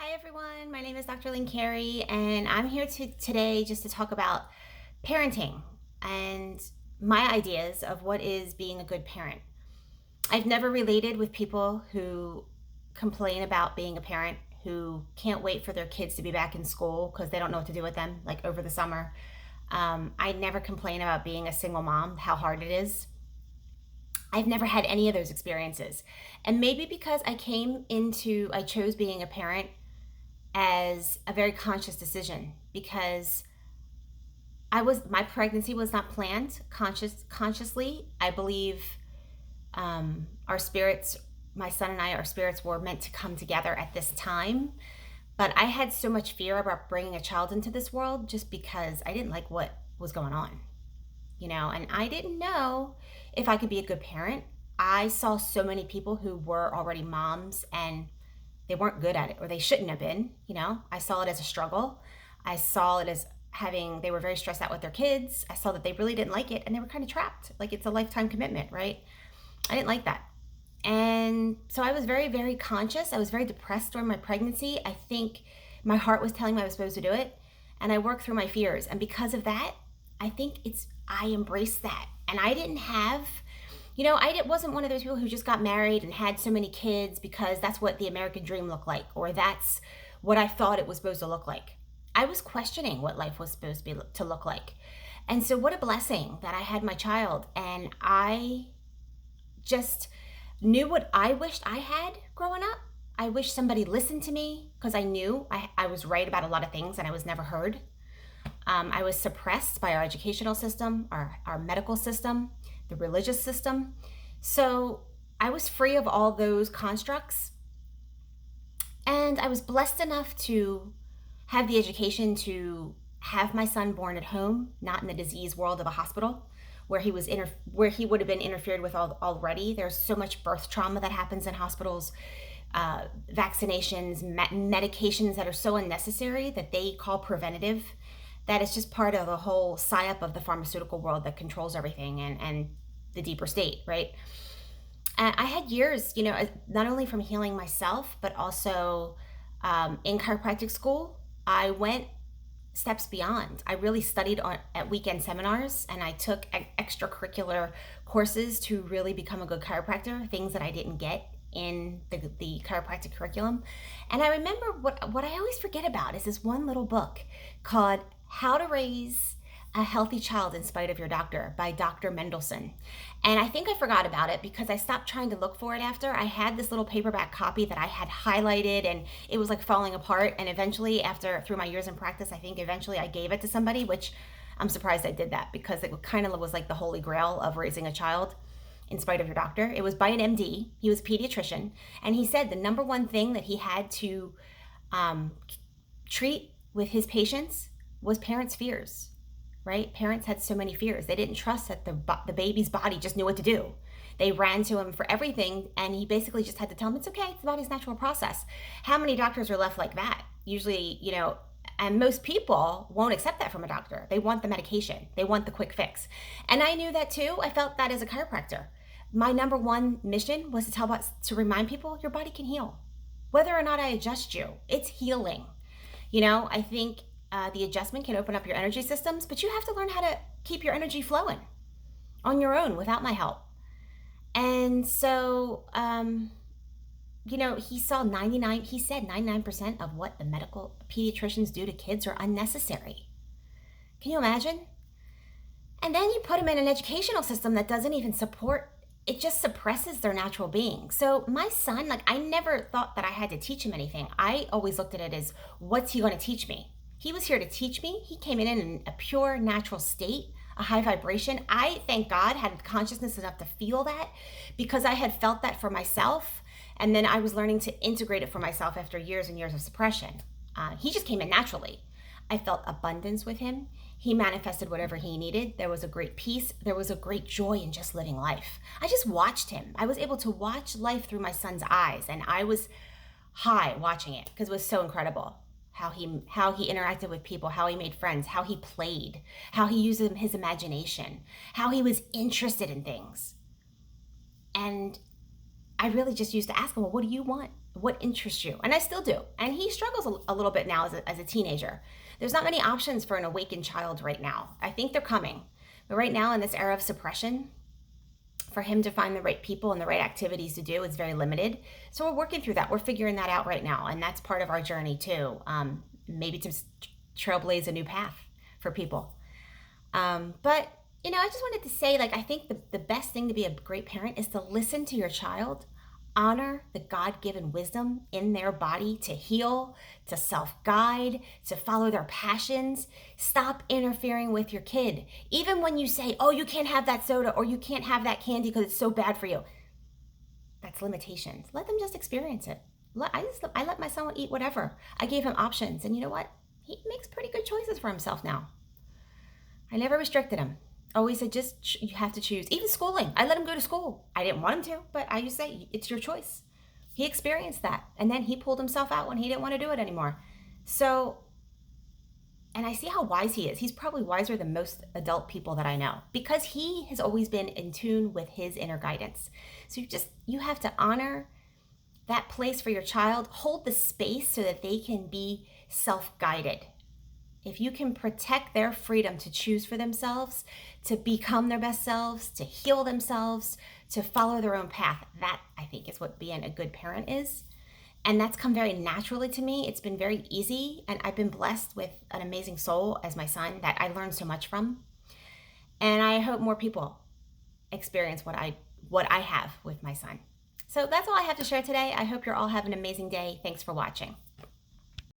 Hi everyone, my name is Dr. Lynn Carey, and I'm here today just to talk about parenting and my ideas of what is being a good parent. I've never related with people who complain about being a parent, who can't wait for their kids to be back in school because they don't know what to do with them, like over the summer. I never complain about being a single mom, how hard it is. I've never had any of those experiences. And maybe because I chose being a parent as a very conscious decision because my pregnancy was not planned consciously. I believe our spirits, my son and I, our spirits were meant to come together at this time. But I had so much fear about bringing a child into this world just because I didn't like what was going on, and I didn't know if I could be a good parent. I saw so many people who were already moms and they weren't good at it, or they shouldn't have been. I saw it as a struggle. I saw it as they were very stressed out with their kids. I saw that they really didn't like it and they were kind of trapped. Like, it's a lifetime commitment, right? I didn't like that. And so I was very, very conscious. I was very depressed during my pregnancy. I think my heart was telling me I was supposed to do it. And I worked through my fears. And because of that, I embraced that. And I didn't have, wasn't one of those people who just got married and had so many kids because that's what the American dream looked like, or that's what I thought it was supposed to look like. I was questioning what life was supposed to look like. And so what a blessing that I had my child. And I just knew what I wished I had growing up. I wish somebody listened to me because I knew I was right about a lot of things and I was never heard. I was suppressed by our educational system, our medical system, the religious system. So I was free of all those constructs. And I was blessed enough to have the education to have my son born at home, not in the disease world of a hospital where he would have been interfered with already. There's so much birth trauma that happens in hospitals, vaccinations, medications that are so unnecessary that they call preventative. That is just part of the whole psyop of the pharmaceutical world that controls everything and the deeper state, right? And I had years, not only from healing myself, but also in chiropractic school. I went steps beyond. I really studied at weekend seminars, and I took extracurricular courses to really become a good chiropractor, things that I didn't get in the chiropractic curriculum. And I remember what I always forget about is this one little book called How to Raise a Healthy Child in Spite of Your Doctor by Dr. Mendelsohn. And I think I forgot about it because I stopped trying to look for it after. I had this little paperback copy that I had highlighted and it was like falling apart. And eventually, through my years in practice, I think eventually I gave it to somebody, which I'm surprised I did that because it kind of was like the holy grail of raising a child in spite of your doctor. It was by an MD. He was a pediatrician. And he said the number one thing that he had to treat with his patients was parents' fears, right? Parents had so many fears. They didn't trust that the baby's body just knew what to do. They ran to him for everything, and he basically just had to tell them, it's okay, it's the body's natural process. How many doctors are left like that? Usually, and most people won't accept that from a doctor. They want the medication. They want the quick fix. And I knew that too. I felt that as a chiropractor. My number one mission was to remind people your body can heal. Whether or not I adjust you, it's healing. I think the adjustment can open up your energy systems, but you have to learn how to keep your energy flowing on your own without my help. And so, he said 99% of what the medical pediatricians do to kids are unnecessary. Can you imagine? And then you put them in an educational system that doesn't even support, it just suppresses their natural being. So my son, I never thought that I had to teach him anything. I always looked at it as, what's he going to teach me? He was here to teach me. He came in a pure natural state, a high vibration. I, thank God, had consciousness enough to feel that because I had felt that for myself. And then I was learning to integrate it for myself after years and years of suppression. He just came in naturally. I felt abundance with him. He manifested whatever he needed. There was a great peace. There was a great joy in just living life. I just watched him. I was able to watch life through my son's eyes, and I was high watching it because it was so incredible. How he interacted with people, how he made friends, how he played, how he used his imagination, how he was interested in things. And I really just used to ask him, well, what do you want? what interests you? And I still do. And he struggles a little bit now as a teenager. There's not many options for an awakened child right now. I think they're coming. But right now, in this era of suppression, for him to find the right people and the right activities to do is very limited. So we're working through that. We're figuring that out right now. And that's part of our journey too. Maybe to trailblaze a new path for people. But, I just wanted to say, I think the best thing to be a great parent is to listen to your child, honor the God-given wisdom in their body to heal, to self-guide, to follow their passions. Stop interfering with your kid. Even when you say, oh, you can't have that soda or you can't have that candy because it's so bad for you. That's limitations. Let them just experience it. I let my son eat whatever. I gave him options. And you know what? He makes pretty good choices for himself now. I never restricted him. Always said, you have to choose. Even schooling. I let him go to school. I didn't want him to, but I used to say, it's your choice. He experienced that. And then he pulled himself out when he didn't want to do it anymore. So, and I see how wise he is. He's probably wiser than most adult people that I know because he has always been in tune with his inner guidance. So you have to honor that place for your child. Hold the space so that they can be self-guided. If you can protect their freedom to choose for themselves, to become their best selves, to heal themselves, to follow their own path, that I think is what being a good parent is. And that's come very naturally to me. It's been very easy. And I've been blessed with an amazing soul as my son that I learned so much from. And I hope more people experience what I have with my son. So that's all I have to share today. I hope you're all having an amazing day. Thanks for watching.